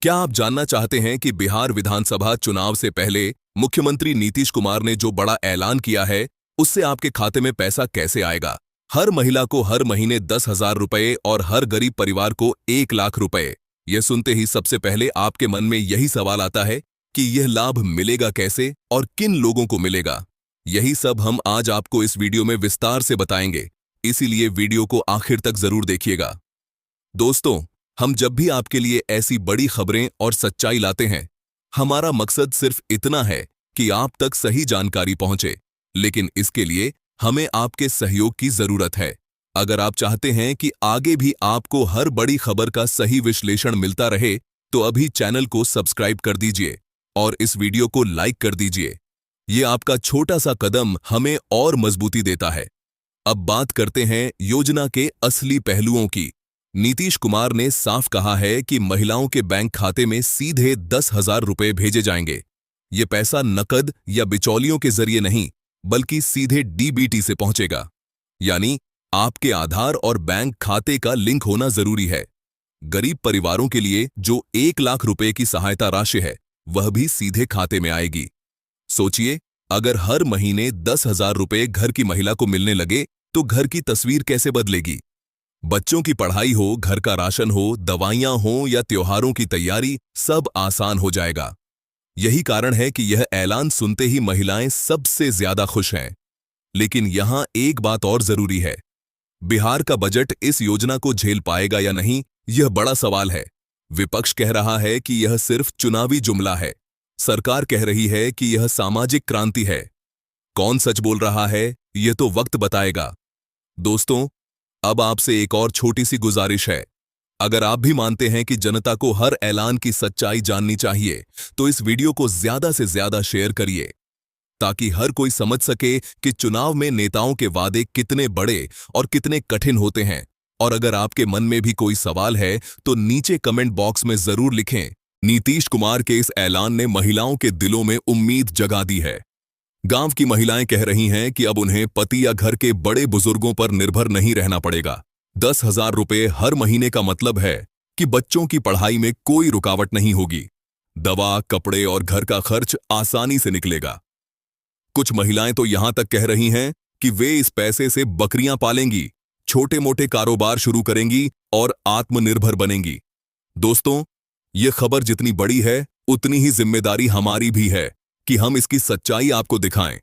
क्या आप जानना चाहते हैं कि बिहार विधानसभा चुनाव से पहले मुख्यमंत्री नीतीश कुमार ने जो बड़ा ऐलान किया है, उससे आपके खाते में पैसा कैसे आएगा? हर महिला को हर महीने 10,000 रुपए और हर गरीब परिवार को 1 लाख रुपए। यह सुनते ही सबसे पहले आपके मन में यही सवाल आता है कि यह लाभ मिलेगा कैसे और किन लोगों को मिलेगा। यही सब हम आज आपको इस वीडियो में विस्तार से बताएंगे, इसीलिए वीडियो को आखिर तक जरूर देखिएगा। दोस्तों, हम जब भी आपके लिए ऐसी बड़ी खबरें और सच्चाई लाते हैं, हमारा मकसद सिर्फ इतना है कि आप तक सही जानकारी पहुंचे, लेकिन इसके लिए हमें आपके सहयोग की जरूरत है। अगर आप चाहते हैं कि आगे भी आपको हर बड़ी खबर का सही विश्लेषण मिलता रहे, तो अभी चैनल को सब्सक्राइब कर दीजिए और इस वीडियो को लाइक कर दीजिए। ये आपका छोटा सा कदम हमें और मजबूती देता है। अब बात करते हैं योजना के असली पहलुओं की। नीतीश कुमार ने साफ कहा है कि महिलाओं के बैंक खाते में सीधे 10,000 रुपए भेजे जाएंगे। ये पैसा नकद या बिचौलियों के जरिए नहीं, बल्कि सीधे डीबीटी से पहुंचेगा। यानी आपके आधार और बैंक खाते का लिंक होना जरूरी है। गरीब परिवारों के लिए जो 1 लाख रुपए की सहायता राशि है, वह भी सीधे खाते में आएगी। सोचिए, अगर हर महीने 10,000 रुपए घर की महिला को मिलने लगे, तो घर की तस्वीर कैसे बदलेगी। बच्चों की पढ़ाई हो, घर का राशन हो, दवाइयां हो या त्योहारों की तैयारी, सब आसान हो जाएगा। यही कारण है कि यह ऐलान सुनते ही महिलाएं सबसे ज्यादा खुश हैं। लेकिन यहां एक बात और जरूरी है, बिहार का बजट इस योजना को झेल पाएगा या नहीं, यह बड़ा सवाल है। विपक्ष कह रहा है कि यह सिर्फ चुनावी जुमला है। सरकार कह रही है कि यह सामाजिक क्रांति है। कौन सच बोल रहा है, यह तो वक्त बताएगा। दोस्तों, अब आपसे एक और छोटी सी गुजारिश है। अगर आप भी मानते हैं कि जनता को हर ऐलान की सच्चाई जाननी चाहिए, तो इस वीडियो को ज्यादा से ज्यादा शेयर करिए, ताकि हर कोई समझ सके कि चुनाव में नेताओं के वादे कितने बड़े और कितने कठिन होते हैं। और अगर आपके मन में भी कोई सवाल है, तो नीचे कमेंट बॉक्स में जरूर लिखें। नीतीश कुमार के इस ऐलान ने महिलाओं के दिलों में उम्मीद जगा दी है। गांव की महिलाएं कह रही हैं कि अब उन्हें पति या घर के बड़े बुजुर्गों पर निर्भर नहीं रहना पड़ेगा। 10,000 रुपए हर महीने का मतलब है कि बच्चों की पढ़ाई में कोई रुकावट नहीं होगी। दवा, कपड़े और घर का खर्च आसानी से निकलेगा। कुछ महिलाएं तो यहां तक कह रही हैं कि वे इस पैसे से बकरियां पालेंगी, छोटे मोटे कारोबार शुरू करेंगी और आत्मनिर्भर बनेंगी। दोस्तों, ये खबर जितनी बड़ी है, उतनी ही जिम्मेदारी हमारी भी है कि हम इसकी सच्चाई आपको दिखाएं।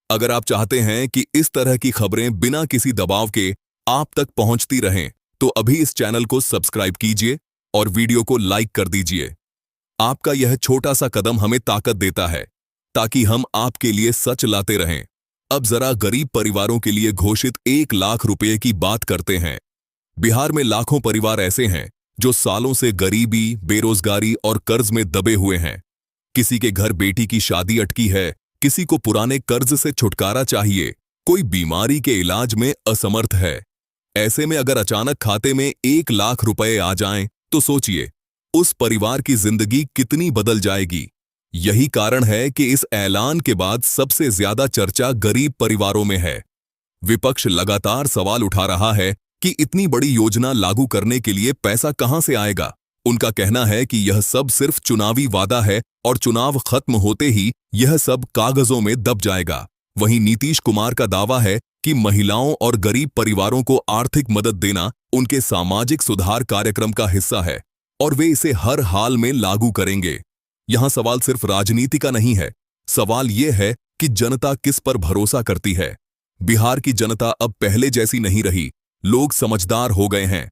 अगर आप चाहते हैं कि इस तरह की खबरें बिना किसी दबाव के आप तक पहुंचती रहें, तो अभी इस चैनल को सब्सक्राइब कीजिए और वीडियो को लाइक कर दीजिए। आपका यह छोटा सा कदम हमें ताकत देता है, ताकि हम आपके लिए सच लाते रहें। अब जरा गरीब परिवारों के लिए घोषित 1 लाख रुपए की बात करते हैं। बिहार में लाखों परिवार ऐसे हैं जो सालों से गरीबी, बेरोजगारी और कर्ज में दबे हुए हैं। किसी के घर बेटी की शादी अटकी है, किसी को पुराने कर्ज से छुटकारा चाहिए, कोई बीमारी के इलाज में असमर्थ है। ऐसे में अगर अचानक खाते में 1 लाख रुपए आ जाएं, तो सोचिए उस परिवार की जिंदगी कितनी बदल जाएगी। यही कारण है कि इस ऐलान के बाद सबसे ज्यादा चर्चा गरीब परिवारों में है। विपक्ष लगातार सवाल उठा रहा है कि इतनी बड़ी योजना लागू करने के लिए पैसा कहां से आएगा। उनका कहना है कि यह सब सिर्फ चुनावी वादा है और चुनाव खत्म होते ही यह सब कागजों में दब जाएगा। वहीं नीतीश कुमार का दावा है कि महिलाओं और गरीब परिवारों को आर्थिक मदद देना उनके सामाजिक सुधार कार्यक्रम का हिस्सा है और वे इसे हर हाल में लागू करेंगे। यहां सवाल सिर्फ राजनीति का नहीं है, सवाल यह है कि जनता किस पर भरोसा करती है। बिहार की जनता अब पहले जैसी नहीं रही। लोग समझदार हो गए हैं।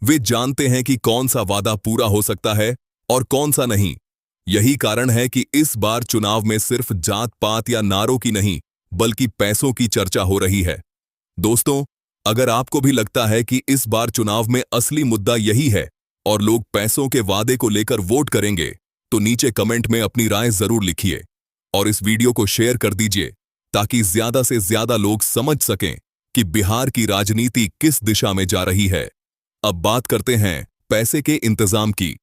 वे जानते हैं कि कौन सा वादा पूरा हो सकता है और कौन सा नहीं। यही कारण है कि इस बार चुनाव में सिर्फ जात पात या नारों की नहीं, बल्कि पैसों की चर्चा हो रही है। दोस्तों, अगर आपको भी लगता है कि इस बार चुनाव में असली मुद्दा यही है और लोग पैसों के वादे को लेकर वोट करेंगे, तो नीचे कमेंट में अपनी राय जरूर लिखिए और इस वीडियो को शेयर कर दीजिए, ताकि ज्यादा से ज्यादा लोग समझ सकें कि बिहार की राजनीति किस दिशा में जा रही है। अब बात करते हैं पैसे के इंतजाम की।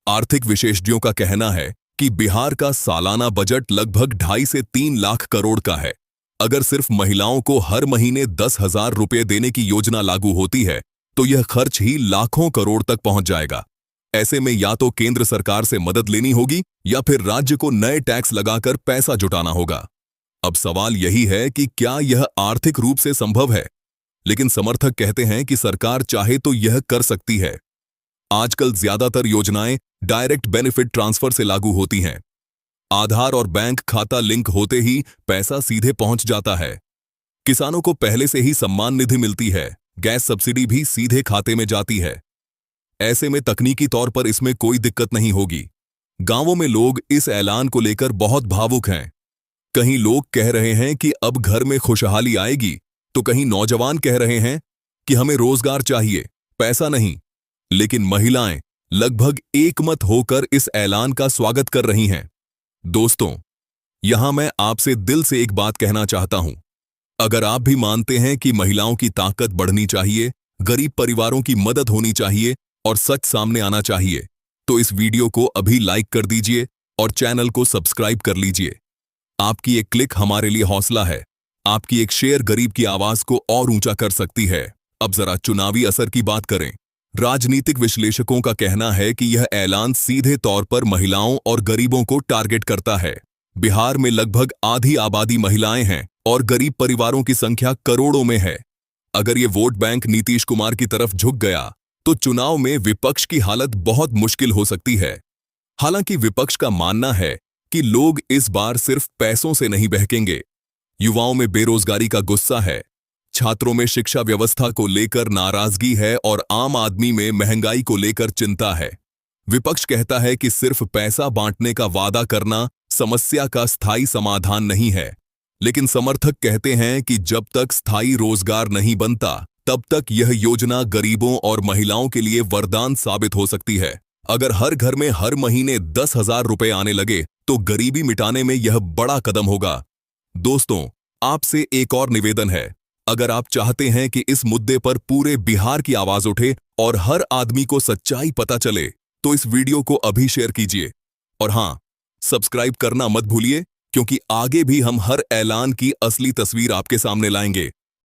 आर्थिक विशेषज्ञों का कहना है कि बिहार का सालाना बजट लगभग 2.5 से 3 लाख करोड़ का है। अगर सिर्फ महिलाओं को हर महीने 10,000 रुपए देने की योजना लागू होती है, तो यह खर्च ही लाखों करोड़ तक पहुंच जाएगा। ऐसे में या तो केंद्र सरकार से मदद लेनी होगी या फिर राज्य को नए टैक्स लगाकर पैसा जुटाना होगा। अब सवाल यही है कि क्या यह आर्थिक रूप से संभव है? लेकिन समर्थक कहते हैं कि सरकार चाहे तो यह कर सकती है। आजकल ज्यादातर योजनाएं डायरेक्ट बेनिफिट ट्रांसफर से लागू होती हैं। आधार और बैंक खाता लिंक होते ही पैसा सीधे पहुंच जाता है। किसानों को पहले से ही सम्मान निधि मिलती है, गैस सब्सिडी भी सीधे खाते में जाती है। ऐसे में तकनीकी तौर पर इसमें कोई दिक्कत नहीं होगी। गांवों में लोग इस ऐलान को लेकर बहुत भावुक हैं। कहीं लोग कह रहे हैं कि अब घर में खुशहाली आएगी, तो कहीं नौजवान कह रहे हैं कि हमें रोजगार चाहिए, पैसा नहीं। लेकिन महिलाएं लगभग एकमत होकर इस ऐलान का स्वागत कर रही हैं। दोस्तों, यहां मैं आपसे दिल से एक बात कहना चाहता हूं। अगर आप भी मानते हैं कि महिलाओं की ताकत बढ़नी चाहिए, गरीब परिवारों की मदद होनी चाहिए और सच सामने आना चाहिए, तो इस वीडियो को अभी लाइक कर दीजिए और चैनल को सब्सक्राइब कर लीजिए। आपकी एक क्लिक हमारे लिए हौसला है। आपकी एक शेयर गरीब की आवाज को और ऊंचा कर सकती है। अब जरा चुनावी असर की बात करें। राजनीतिक विश्लेषकों का कहना है कि यह ऐलान सीधे तौर पर महिलाओं और गरीबों को टारगेट करता है। बिहार में लगभग आधी आबादी महिलाएं हैं और गरीब परिवारों की संख्या करोड़ों में है। अगर ये वोट बैंक नीतीश कुमार की तरफ झुक गया, तो चुनाव में विपक्ष की हालत बहुत मुश्किल हो सकती है। हालांकि विपक्ष का मानना है कि लोग इस बार सिर्फ पैसों से नहीं बहकेंगे। युवाओं में बेरोजगारी का गुस्सा है, छात्रों में शिक्षा व्यवस्था को लेकर नाराजगी है और आम आदमी में महंगाई को लेकर चिंता है। विपक्ष कहता है कि सिर्फ पैसा बांटने का वादा करना समस्या का स्थायी समाधान नहीं है, लेकिन समर्थक कहते हैं कि जब तक स्थायी रोजगार नहीं बनता, तब तक यह योजना गरीबों और महिलाओं के लिए वरदान साबित हो सकती है। अगर हर घर में हर महीने 10,000 रुपए आने लगे, तो गरीबी मिटाने में यह बड़ा कदम होगा। दोस्तों, आपसे एक और निवेदन है। अगर आप चाहते हैं कि इस मुद्दे पर पूरे बिहार की आवाज उठे और हर आदमी को सच्चाई पता चले, तो इस वीडियो को अभी शेयर कीजिए। और हां, सब्सक्राइब करना मत भूलिए, क्योंकि आगे भी हम हर ऐलान की असली तस्वीर आपके सामने लाएंगे।